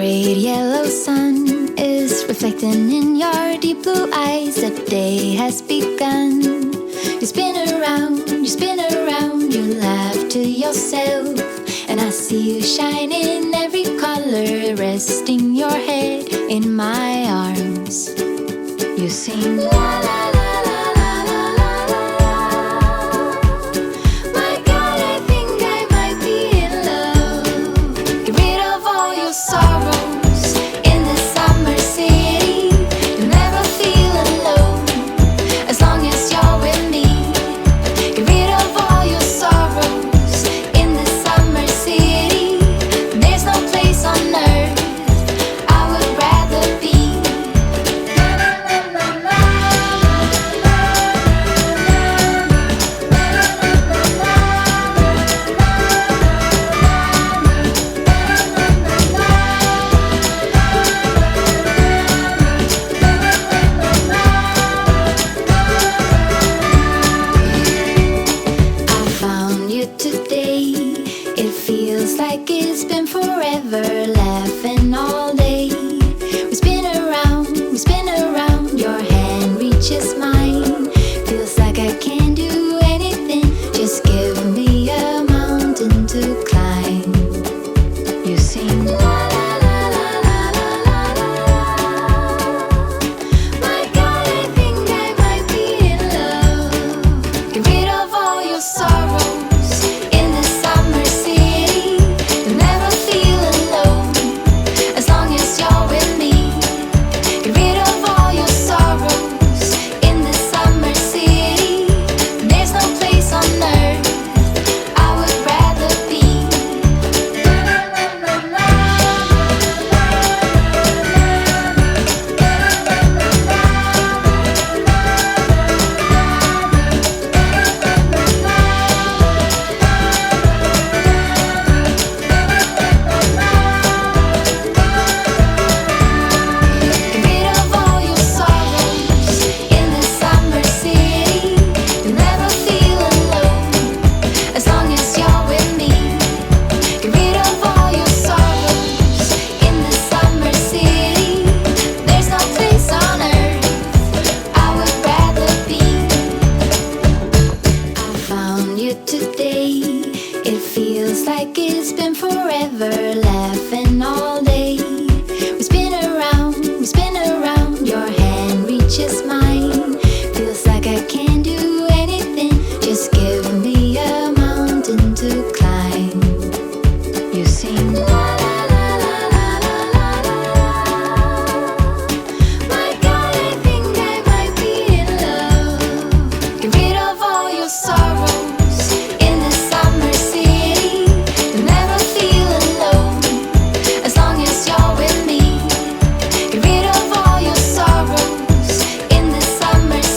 great yellow sun is reflecting in your deep blue eyes. The day has begun. You spin around, you laugh to yourself. And I see you shine in every color, resting your head in my arms. You sing la la la la la la la la. My God, I think I might be in love. Get rid of all your sorrows in the summer city. You'll never feel alone as long as you're with me. Get rid of all your sorrows in the summer city. There's no place on earth I would rather be. I found you today. It feels like it's been forever, laughing all day. We spin around, your hand reaches mine. Feels like I can't do anything, just give me a mountain to climb. You sing la la la la la la la la. My God, I think I might be in love. Get rid of all your sorrows in the summer city. You'll never feel alone as long as you're with me. Get rid of all your sorrows in the summer city. There's no place on earth I would rather be. Get rid of all your sorrows in the summer city. You'll never feel alone as long as you're with me. Get rid of all your sorrows in the summer city. There's no place on earth I would rather be. I found you today. It feels like it's been forever,